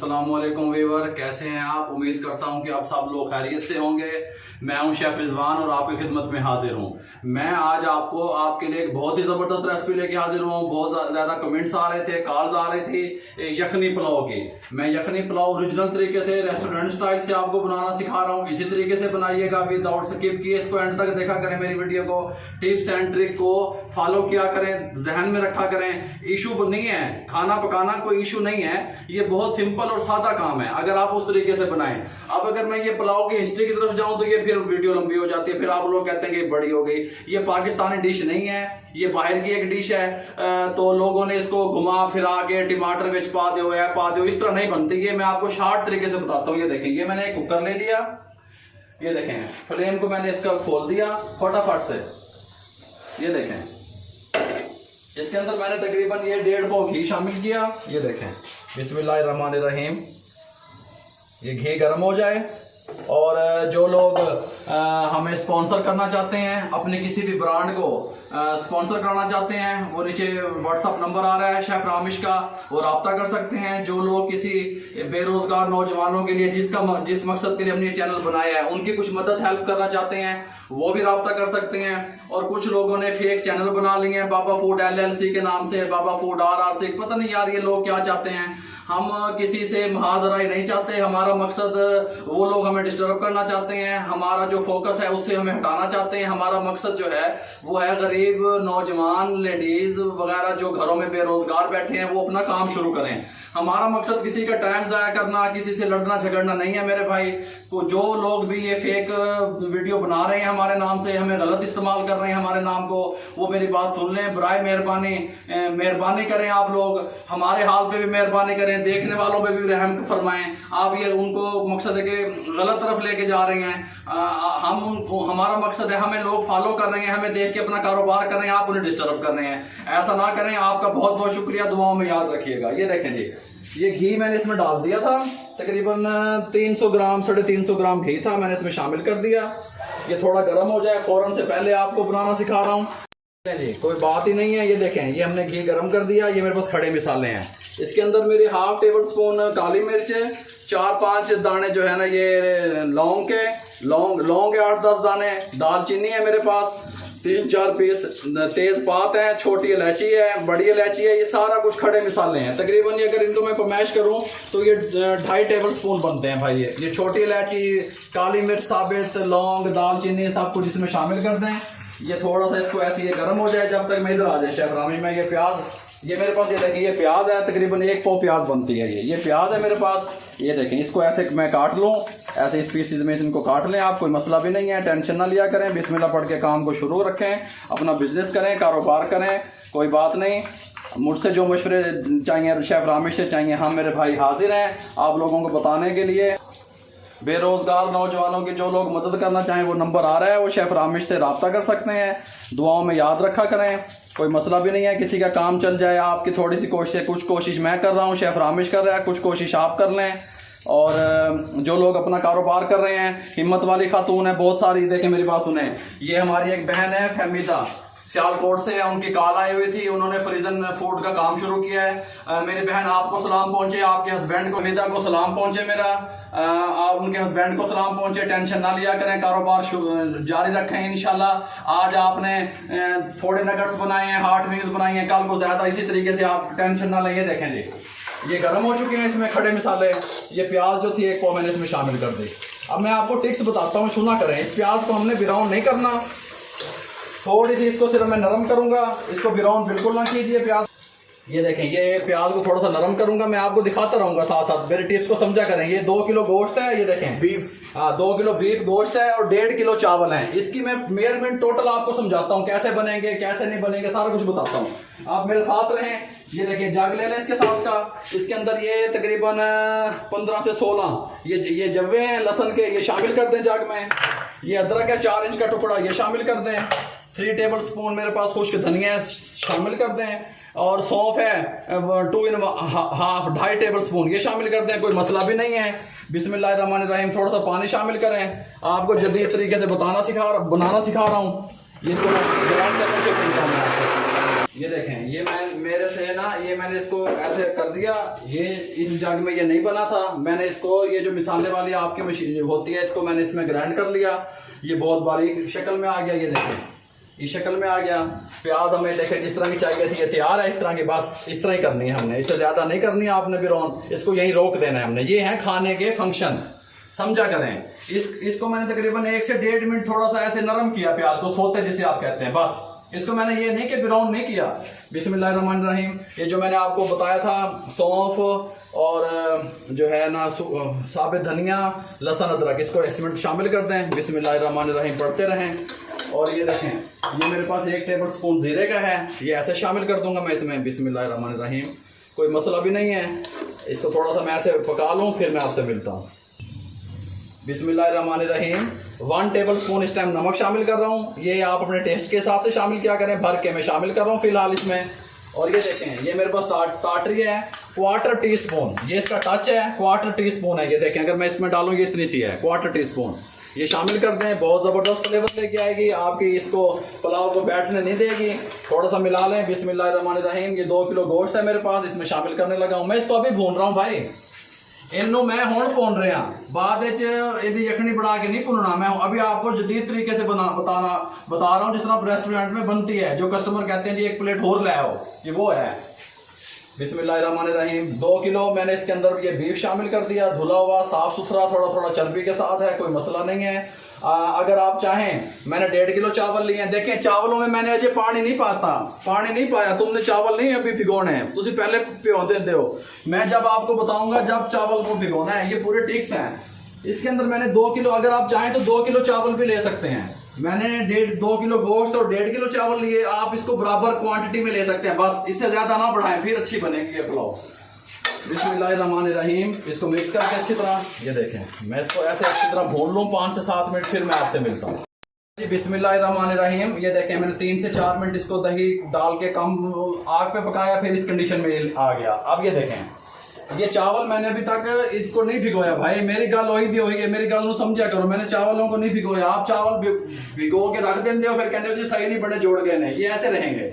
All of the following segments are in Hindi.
अस्सलामुअलैकुम वीवर, कैसे हैं आप। उम्मीद करता हूं कि आप सब लोग खैरियत से होंगे। मैं हूं शेफ रिजवान और आपकी खिदमत में हाजिर हूं। मैं आज आपके लिए एक बहुत ही ज़बरदस्त रेसिपी लेके हाजिर हुआ हूं। बहुत ज़्यादा कमेंट्स आ रहे थे, कॉल्स आ रही थी यखनी पुलाव की। मैं यखनी पुलाव ओरिजिनल तरीके से रेस्टोरेंट स्टाइल से आपको बनाना सिखा रहा हूँ। इसी तरीके से बनाइएगा, विदाउट स्किप किए इसको एंड तक देखा करें। मेरी वीडियो को, टिप्स एंड ट्रिक को फॉलो किया करें, जहन में रखा करें। इशू नहीं है, खाना पकाना कोई इशू नहीं है, ये बहुत सिंपल और सादा काम है अगर आप उस तरीके से बनाएं। अब अगर मैं ये पुलाव की हिस्ट्री की तरफ जाऊं तो ये फिर वीडियो लंबी हो जाती है, फिर आप लोग कहते हैं कि बड़ी हो गई। ये पाकिस्तानी डिश नहीं है, ये बाहर की एक डिश है। तो लोगों ने इसको घुमा फिरा के टमाटर विच पा दो, इस तरह नहीं बनती। ये मैं आपको शॉर्ट तरीके से बताता हूँ। ये देखें, ये मैंने एक कुकर ले लिया, ये देखें फ्लेम को मैंने इसका खोल दिया फटाफट से। ये देखें, इसके अंदर मैंने तकरीबन ये 1.5 पाव घी शामिल किया। ये देखें, बिस्मिल्लाहिर्रहमानिर्रहीम। ये घी गर्म हो जाए और जो लोग हमें स्पॉन्सर करना चाहते हैं, अपने किसी भी ब्रांड को स्पॉन्सर करना चाहते हैं, वो नीचे व्हाट्सअप नंबर आ रहा है शेफ रामिश का, वो रब्ता कर सकते हैं। जो लोग किसी बेरोजगार नौजवानों के लिए जिस मकसद के लिए हमने ये चैनल बनाया है, उनकी कुछ मदद हेल्प करना चाहते हैं, वो भी रब्ता कर सकते हैं। और कुछ लोगों ने फेक चैनल बना लिए हैं बाबा फूड LLC के नाम से, बाबा फूड RRC। पता नहीं यार ये लोग क्या चाहते हैं। हम किसी से महाजराई नहीं चाहते। हमारा मकसद, वो लोग हमें डिस्टर्ब करना चाहते हैं, हमारा जो फोकस है उससे हमें हटाना चाहते हैं। हमारा मकसद जो है वो है गरीब नौजवान, लेडीज वगैरह जो घरों में बेरोजगार बैठे हैं, वो अपना काम शुरू करें। हमारा मकसद किसी का टाइम जाया करना, किसी से लड़ना झगड़ना नहीं है मेरे भाई। तो जो लोग भी ये फेक वीडियो बना रहे हैं हमारे नाम से, हमें गलत इस्तेमाल कर रहे हैं हमारे नाम को, वो मेरी बात सुन लें। बराए मेहरबानी करें, आप लोग हमारे हाल पे भी मेहरबानी करें, देखने वालों पे भी रहम फरमाएं। आप ये उनको मकसद है कि गलत तरफ लेके जा रहे हैं। हमारा मकसद है, हमें लोग फॉलो कर रहे हैं, हमें देख के अपना कारोबार कर रहे हैं, आप उन्हें डिस्टर्ब कर रहे हैं। ऐसा ना करें। आपका बहुत बहुत शुक्रिया, दुआओं में याद रखिएगा। ये देखें जी, ये घी मैंने इसमें डाल दिया था, तकरीबन 300 ग्राम 350 ग्राम घी था, मैंने इसमें शामिल कर दिया। ये थोड़ा गर्म हो जाए, फौरन से पहले आपको बनाना सिखा रहा हूँ जी, कोई बात ही नहीं है। ये देखें, ये हमने घी गर्म कर दिया। ये मेरे पास खड़े मसाले हैं। इसके अंदर मेरे ½ टेबल स्पून काली मिर्च है, 4-5 दाने जो है ना ये लौंग के 8-10 दाने, दालचीनी है मेरे पास, 3-4 पीस तेजपात है, छोटी इलायची है, बड़ी इलायची है। ये सारा कुछ खड़े मसाले हैं। तकरीबन ये अगर इनको मैं पमैश करूं तो ये 2.5 टेबल स्पून बनते हैं भाई। ये छोटी इलायची, काली मिर्च साबित, लौंग, दालचीनी सब कुछ इसमें शामिल कर दें। ये थोड़ा सा इसको ऐसे ये गर्म हो जाए, जब तक मैं इधर आ जाए शेफ रामिश में। ये प्याज, ये मेरे पास, ये देखिए ये प्याज है, तकरीबन 1 पाव प्याज बनती है। ये प्याज है मेरे पास। ये देखें, इसको ऐसे मैं काट लूँ, ऐसे इस पीसेज में इनको काट लें आप, कोई मसला भी नहीं है। टेंशन ना लिया करें, बिस्मिल्लाह पढ़ के काम को शुरू रखें, अपना बिजनेस करें, कारोबार करें, कोई बात नहीं। मुझसे जो मशवरे चाहिए शेफ रामिश से चाहिए, हम मेरे भाई हाजिर हैं आप लोगों को बताने के लिए। बेरोजगार नौजवानों की जो लोग मदद करना चाहें, वो नंबर आ रहा है, वो शेफ रामिश से रब्ता कर सकते हैं। दुआओं में याद रखा करें, कोई मसला भी नहीं है। किसी का काम चल जाए, आपकी थोड़ी सी कोशिश, कुछ कोशिश मैं कर रहा हूँ, शेफ रामिश कर रहा है, कुछ कोशिश आप कर लें। और जो लोग अपना कारोबार कर रहे हैं, हिम्मत वाली खातून है बहुत सारी, देखें मेरी बात सुने। ये हमारी एक बहन है फहमीदा, सियालकोट से, उनकी कॉल आई हुई थी, उन्होंने फ्रीजन फूड का काम शुरू किया है। मेरी बहन, आपको सलाम पहुंचे, आपके हस्बैंड को, निदा को सलाम पहुंचे मेरा, आप उनके हस्बैंड को सलाम पहुंचे। टेंशन ना लिया करें, कारोबार जारी रखें इंशाल्लाह। आज आपने थोड़े नगट्स बनाए हैं, हॉट विंग्स बनाई हैं, कल को ज्यादा इसी तरीके से आप टेंशन ना लें। देखें जी, ये गर्म हो चुके हैं, इसमें खड़े मसाले। ये प्याज जो थी 1 पाव मैंने इसमें शामिल कर दी। अब मैं आपको टिप्स बताता हूँ, सुना करें। इस प्याज को हमने ब्राउन नहीं करना, थोड़ी सी इसको सिर्फ मैं नरम करूंगा, इसको ब्राउन बिल्कुल ना कीजिए प्याज। ये देखें, ये प्याज को थोड़ा सा नरम करूंगा, मैं आपको दिखाता रहूंगा साथ साथ, मेरे टिप्स को समझा करें। ये 2 किलो गोश्त है, ये देखें बीफ, 2 किलो बीफ गोश्त है और 1.5 किलो चावल है। इसकी मैं मेजरमेंट टोटल आपको समझाता हूँ, कैसे बनेंगे कैसे नहीं बनेंगे, सारा कुछ बताता हूँ, आप मेरे साथ रहें। ये देखिए, जग ले लें इसके साथ का, इसके अंदर ये तकरीबन 15 से 16 ये जव्वे हैं लहसुन के, ये शामिल कर दें जग में। ये अदरक है 4 इंच का टुकड़ा, ये शामिल कर दें। 3 टेबल स्पून मेरे पास खुश्क धनिया शामिल कर दें। और सौंफ है 2.5 टेबल स्पून, ये शामिल कर दें, कोई मसला भी नहीं है। बिस्मिल्लाहिर्रहमानिर्रहीम, थोड़ा सा पानी शामिल करें। आपको जदीद तरीके से बनाना सिखा रहा हूँ। ये ये देखें, ये मैं मेरे से ना ये ये मैंने इसको ऐसे कर दिया, ये इस जग में ये नहीं बना था, मैंने इसको ये जो मिसाले वाली आपकी मशीन होती है इसको मैंने इसमें ग्राइंड कर लिया, ये बहुत बारीक शक्ल में आ गया। ये देखें इस शक्ल में आ गया। प्याज हमें देखें जिस तरह की चाहिए थी ये तैयार है, इस तरह की, बस इस तरह ही करनी है हमने, इससे ज़्यादा नहीं करनी है आपने बिरौन, इसको यहीं रोक देना है हमने। ये है खाने के फंक्शन, समझा करें। इसको मैंने तकरीबन 1 से 1.5 मिनट थोड़ा सा ऐसे नरम किया प्याज को, सोते जिसे आप कहते हैं, बस। इसको मैंने ये नहीं कि ब्राउन नहीं किया। बिस्मिल्लाहिर्रहमानिर्रहीम। ये जो मैंने आपको बताया था सौंफ और जो है ना साबित धनिया, लहसुन, अदरक, इसको इसमें शामिल कर दें। बिस्मिल्लाहिर्रहमानिर्रहीम पढ़ते रहें। और ये देखें ये मेरे पास 1 टेबल स्पून जीरे का है, ये ऐसे शामिल कर दूंगा मैं इसमें। बिस्मिल्लाहिर्रहमानिर्रहीम। कोई मसला भी नहीं है। इसको थोड़ा सा मैं ऐसे पका लूँ, फिर मैं आपसे मिलता हूँ। बिस्मिल्लाहिर्रहमानिर्रहीम। 1 टेबल स्पून इस टाइम नमक शामिल कर रहा हूँ। ये आप अपने टेस्ट के हिसाब से शामिल क्या करें, भर के मैं शामिल कर रहा हूँ फिलहाल इसमें। और ये देखें ये मेरे पास टाटरी है 1/4 टीस्पून, ये इसका टच है 1/4 टीस्पून है। ये देखें अगर मैं इसमें डालूँ ये इतनी सी है 1/4 टीस्पून, ये शामिल कर दें। बहुत ज़बरदस्त फ्लेवर लेके आएगी आपकी, इसको पुलाव को बैठने नहीं देगी। थोड़ा सा मिला लें। बिस्मिल्लाहिर्रहमानिर्रहीम। ये 2 किलो गोश्त है मेरे पास, इसमें शामिल करने लगा हूँ मैं। इसको अभी भून रहा हूँ भाई, इनू मैं हुण भून रहा, बाद यदि यखनी बना के नहीं भुनना। मैं अभी आपको जदीद तरीके से बता रहा हूँ, जिस तरह रेस्टोरेंट में बनती है, जो कस्टमर कहते हैं जी 1 प्लेट और ले आओ, ये वो है। बिस्मिल्लाहिर्रहमानिर्रहीम। 2 किलो मैंने इसके अंदर ये बीफ शामिल कर दिया, धुला हुआ साफ सुथरा, थोड़ा थोड़ा चर्बी के साथ है, कोई मसला नहीं है। अगर आप चाहें, मैंने 1.5 किलो चावल लिए हैं। देखें चावलों में मैंने अजय पानी नहीं पाया। तुमने चावल नहीं अभी भिगोने हैं, तुम पहले भिगो देते हो। मैं जब आपको बताऊंगा जब चावल को भिगोना है, ये पूरे टिक्स हैं। इसके अंदर मैंने 2 किलो, अगर आप चाहें तो 2 किलो चावल भी ले सकते हैं। मैंने 2 किलो गोश्त और 1.5 किलो चावल लिए। आप इसको बराबर क्वांटिटी में ले सकते हैं, बस इससे ज्यादा ना बढ़ाएं, फिर अच्छी बनेगी ये पुलाव। बिस्मिल्लाहिर्रहमानिर्रहीम। इसको मिक्स करके अच्छी तरह, ये देखें मैं इसको ऐसे अच्छी तरह भून लूँ 5 से 7 मिनट, फिर मैं आपसे मिलता हूँ जी। बिस्मिल्लाहिर्रहमानिर्रहीम। ये देखें मैंने 3 से 4 मिनट इसको दही डाल के कम आग पे पकाया, फिर इस कंडीशन में आ गया। अब ये देखें ये चावल मैंने अभी तक इसको नहीं भिगोया भाई, मेरी गल वही दी हुई है, मेरी गल को समझा करो। मैंने चावलों को नहीं भिगोया। आप चावल भिगो के रख देते हो, फिर कहते हो जी सही नहीं बने, जोड़ गए नहीं, ये ऐसे रहेंगे।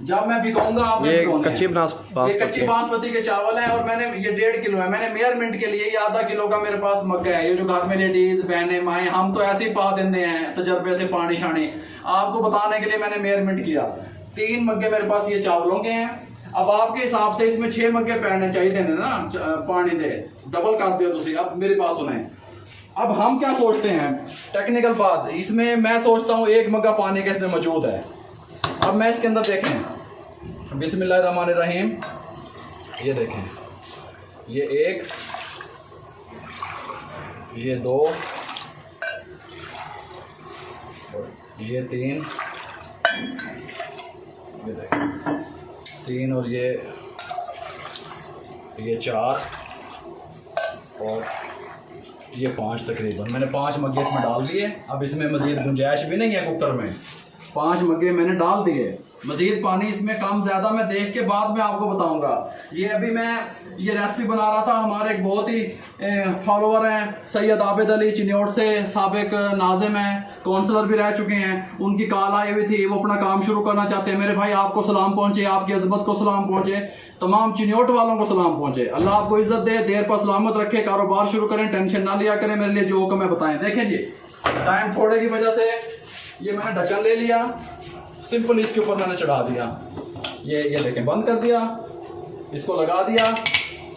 जब मैं भिगोऊंगा आपने कच्ची बासमती के चावल है, और मैंने ये 1.5 किलो है। मैंने मेजरमेंट के लिए ये आधा किलो का मेरे पास मग्गा है। ये जो घर में लेडीज बहने माए, हम तो ऐसे ही पा देते हैं तजर्बे से पानी शानी, आपको बताने के लिए मैंने मेजरमेंट किया। 3 मग्गे मेरे पास ये चावलों के हैं। अब आपके हिसाब से इसमें 6 मग्गे पैने चाहिए ना पानी दे, डबल कर दियो तुसी। अब मेरे पास सुने, अब हम क्या सोचते हैं, टेक्निकल बात इसमें मैं सोचता हूँ 1 मग्गा पानी का इसमें मौजूद है। अब मैं इसके अंदर देखें बिस्मिल्लाहिर्रहमानिर्रहीम। ये देखें ये 1, ये 2, ये 3, ये देखें 3, और ये 4 और ये 5 तकरीबन। मैंने 5 मग्गे इसमें डाल दिए। अब इसमें मजीद गुंजाइश भी नहीं है कुकर में, 5 मग्गे मैंने डाल दिए। मजीद पानी इसमें कम ज़्यादा मैं देख के बाद में आपको बताऊंगा। ये अभी मैं ये रेसिपी बना रहा था, हमारे एक बहुत ही फॉलोवर हैं सैयद आबिद अली चिन्योट से, साबिक नाजिम हैं, काउंसलर भी रह चुके हैं। उनकी कॉल आई हुई थी, वो अपना काम शुरू करना चाहते हैं। मेरे भाई आपको सलाम पहुँचे, आपकी अजमत को सलाम पहुँचे, तमाम चिन्योट वालों को सलाम पहुँचे। अल्लाह आपको इज्जत दे, देर पर सलामत रखे, कारोबार शुरू करें, टेंशन ना लिया करें। मेरे लिए जो हुक्म है बताएं। देखें जी टाइम थोड़े की वजह से ये मैंने ढक्कन ले लिया, सिंपल इसके ऊपर मैंने चढ़ा दिया। ये देखें बंद कर दिया, इसको लगा दिया,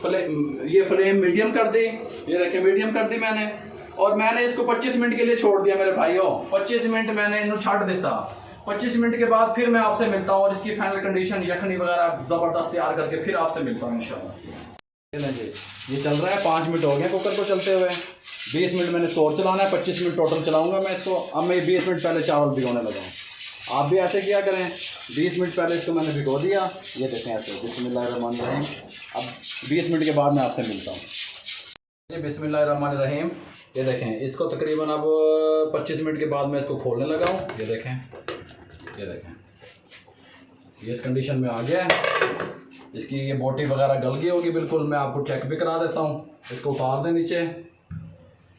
ये फ्लेम मीडियम कर दी। ये देखें मीडियम कर दी मैंने, और मैंने इसको 25 मिनट के लिए छोड़ दिया मेरे भाइयों। 25 मिनट मैंने इन्हें छाट देता। 25 मिनट के बाद फिर मैं आपसे मिलता हूँ, और इसकी फाइनल कंडीशन यखनी वगैरह जबरदस्त तैयार करके फिर आपसे मिलता हूँ इंशाल्लाह। ये चल रहा है, 5 मिनट हो गए कुकर को चलते हुए। 20 मिनट मैंने इसको और चलाना है, 25 मिनट टोटल चलाऊंगा मैं इसको। अब मैं 20 मिनट पहले चावल भिगोने लगा हूँ, आप भी ऐसे किया करें। 20 मिनट पहले इसको मैंने भिगो दिया। ये देखें ऐसे बिस्मिल्लाहिर्रहमानिर्रहीम। अब 20 मिनट के बाद मैं आपसे मिलता हूँ। ये बिस्मिल्लाहिर्रहमानिर्रहीम। ये देखें इसको तकरीबन अब 25 मिनट के बाद मैं इसको खोलने लगा हूँ। ये देखें ये इस कंडीशन में आ गया है। इसकी ये बोटी वगैरह गल गई होगी बिल्कुल। मैं आपको चेक भी करा देता हूँ। इसको उतार दें नीचे।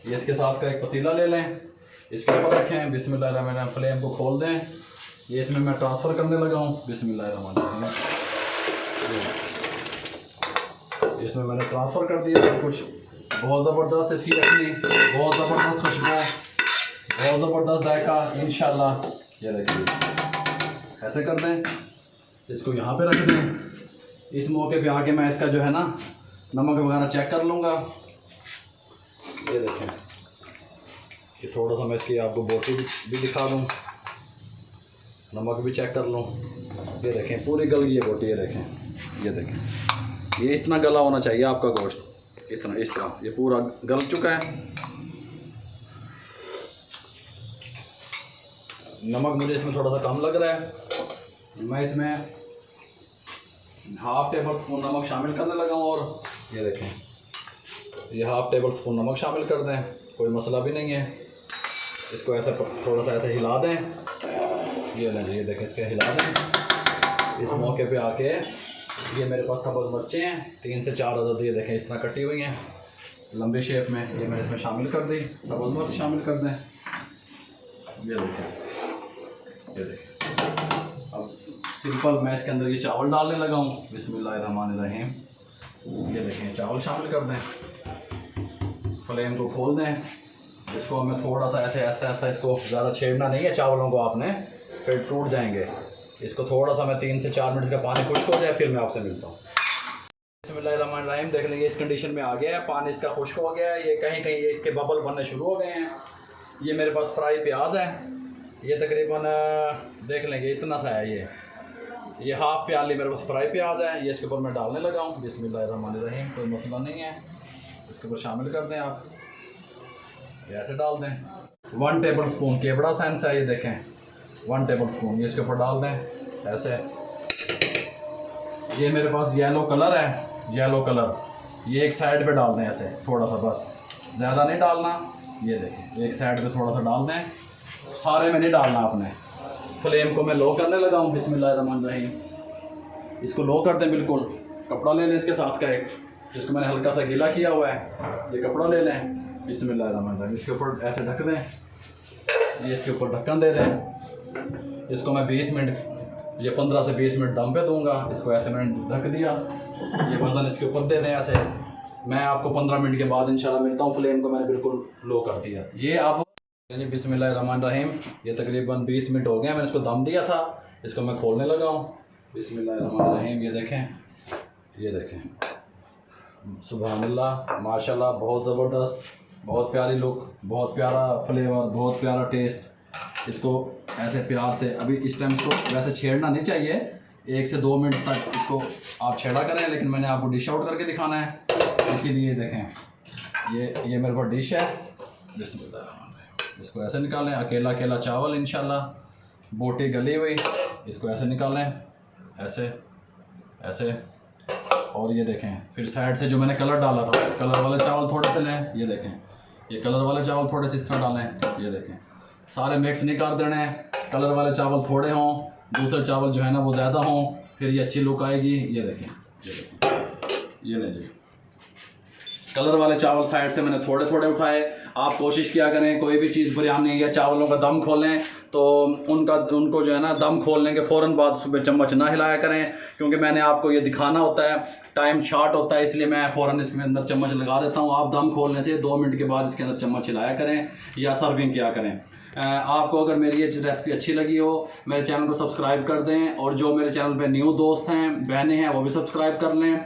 ये इसके साथ का एक पतीला ले लें, इसके ऊपर रखें। बिस्मिल्लाहिर्रहमानिर्रहीम। फ्लेम को खोल दें। ये इसमें मैं ट्रांसफ़र करने लगा हूँ। बिस्मिल्लाहिर्रहमानिर्रहीम। इसमें मैंने ट्रांसफ़र कर दिया सब कुछ। बहुत ज़बरदस्त इसकी अपनी, बहुत ज़बरदस्त खुशबू, बहुत ज़बरदस्त जायका इंशाल्लाह। ये देखिए ऐसे कर दें, इसको यहाँ पे रख दें। इस मौके पे आके मैं इसका जो है ना नमक वगैरह चेक कर लूँगा। ये देखें कि थोड़ा सा मैं इसकी आपको बोटी भी दिखा दूँ, नमक भी चेक कर लूँ। ये देखें पूरी गल गई है बोटी। ये देखें, ये देखें, ये इतना गला होना चाहिए आपका गोश्त, इतना इस तरह ये पूरा गल चुका है। नमक मुझे इसमें थोड़ा सा कम लग रहा है, मैं इसमें हाफ़ टेबल स्पून नमक शामिल करने लगा हूँ। और ये देखें ये हाफ़ टेबल स्पून नमक शामिल कर दें, कोई मसला भी नहीं है। इसको ऐसे थोड़ा सा ऐसे हिला दें। ये लें, ये देखें इसके हिला दें। इस मौके पे आके ये मेरे पास सब्ज़ मिर्चें हैं 3 से 4 अदद, ये देखें इस तरह कटी हुई हैं लंबी शेप में, ये मैंने इसमें शामिल कर दी। सब्ज़ मिर्च शामिल कर दें। ये देखें, ये देखें। अब सिंपल मैं इसके अंदर ये चावल डालने लगा हूँ। बिस्मिल्लाहिर्रहमानिर्रहीम। ये देखें चावल शामिल कर दें, फ्लेम को खोल दें। इसको हमें थोड़ा सा ऐसे ऐसा ऐसा, इसको ज़्यादा छेड़ना नहीं है चावलों को आपने, फिर टूट जाएंगे। इसको थोड़ा सा मैं 3 से 4 मिनट का पानी खुश्क हो जाए फिर मैं आपसे मिलता हूँ। बिस्मिल्लाहिर्रहमानिर्रहीम। देख लेंगे इस कंडीशन में आ गया है, पानी इसका खुश्क हो गया है। ये कहीं कहीं ये इसके बबल बनने शुरू हो गए हैं। ये मेरे पास फ्राई प्याज है, ये तकरीबन देख लेंगे इतना सा है। ये हाफ़ प्याली मेरे पास फ्राई प्याज है, ये इसके ऊपर मैं डालने लगा हूँ। बिस्मिल्लाहिर्रहमानिर्रहीम। कोई मसला नहीं है, इसके ऊपर शामिल कर दें आप, ये ऐसे डाल दें। 1 टेबल स्पून केवड़ा सेंस है, ये देखें 1 टेबल स्पून, ये इसके ऊपर डाल दें ऐसे। ये मेरे पास येलो कलर है, येलो कलर, ये एक साइड पे डाल दें ऐसे थोड़ा सा, बस ज़्यादा नहीं डालना। ये देखें एक साइड पे थोड़ा सा डाल दें, सारे में नहीं डालना आपने। फ्लेम को मैं लो करने लगा हूँ। बिस्मिल्लाहिर्रहमानिर्रहीम। इसको लो कर दें बिल्कुल। कपड़ा ले लें इसके साथ का एक, जिसको मैंने हल्का सा गीला किया हुआ है, ये कपड़ा ले लें। बिस्मिल्लाहिर्रहमानिर्रहीम। इसके ऊपर ऐसे ढक दें, ये इसके ऊपर ढक्कन दे दें। इसको मैं 20 मिनट, ये 15 से 20 मिनट दम पे दूंगा। इसको ऐसे मैंने ढक दिया, ये वज़न इसके ऊपर दे दें ऐसे। मैं आपको 15 मिनट के बाद इंशाल्लाह मिलता हूँ। फ्लेम को मैंने बिल्कुल लो कर दिया। ये आप बिस्मिल्लाहिर्रहमानिर्रहीम। ये तकरीबन 20 मिनट हो गए, मैंने इसको दम दिया था। इसको मैं खोलने लगा हूँ। बिस्मिल्लाहिर्रहमानिर्रहीम। ये देखें, ये देखें, सुबहानल्लाह, माशाल्लाह, बहुत ज़बरदस्त, बहुत प्यारी लुक, बहुत प्यारा फ्लेवर, बहुत प्यारा टेस्ट। इसको ऐसे प्यार से, अभी इस टाइम इसको वैसे छेड़ना नहीं चाहिए, 1 से 2 मिनट तक इसको आप छेड़ा करें, लेकिन मैंने आपको डिश आउट करके दिखाना है, इसीलिए देखें ये मेरे पास डिश है। बिस्मिल्लाह। इसको ऐसे निकालें, अकेला अकेला चावल इंशाल्लाह, बोटी गली हुई, इसको ऐसे निकालें ऐसे ऐसे। और ये देखें फिर साइड से जो मैंने कलर डाला था, कलर वाले चावल थोड़े से लें। ये देखें ये कलर वाले चावल थोड़े से इस तरह डालें। ये देखें सारे मिक्स नहीं कर देने हैं, कलर वाले चावल थोड़े हों, दूसरे चावल जो है ना वो ज़्यादा हों, फिर ये अच्छी लुक आएगी। ये देखें, ये देखें, ये लें जी, कलर वाले चावल साइड से मैंने थोड़े थोड़े उठाए। आप कोशिश किया करें कोई भी चीज़ बिरयानी या चावलों का दम खोलें तो उनको जो है ना दम खोलने के फ़ौरन बाद सुबह चम्मच ना हिलाया करें, क्योंकि मैंने आपको ये दिखाना होता है, टाइम शॉर्ट होता है, इसलिए मैं फ़ौरन इसके अंदर चम्मच लगा देता हूँ। आप दम खोलने से 2 मिनट के बाद इसके अंदर चम्मच हिलाया करें या सर्विंग किया करें। आपको अगर मेरी ये रेसिपी अच्छी लगी हो, मेरे चैनल को सब्सक्राइब कर दें, और जो मेरे चैनल पे न्यू दोस्त हैं, बहनें हैं, वो भी सब्सक्राइब कर लें,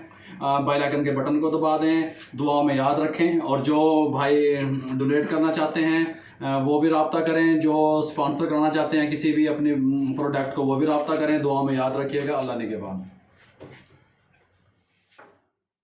बेल आइकन के बटन को दबा दें, दुआओं में याद रखें। और जो भाई डोनेट करना चाहते हैं वो भी रब्ता करें, जो स्पॉन्सर करना चाहते हैं किसी भी अपनी प्रोडक्ट को, वो भी रब्ता करें। दुआओं में याद रखिएगा। अल्लाह निगहबान।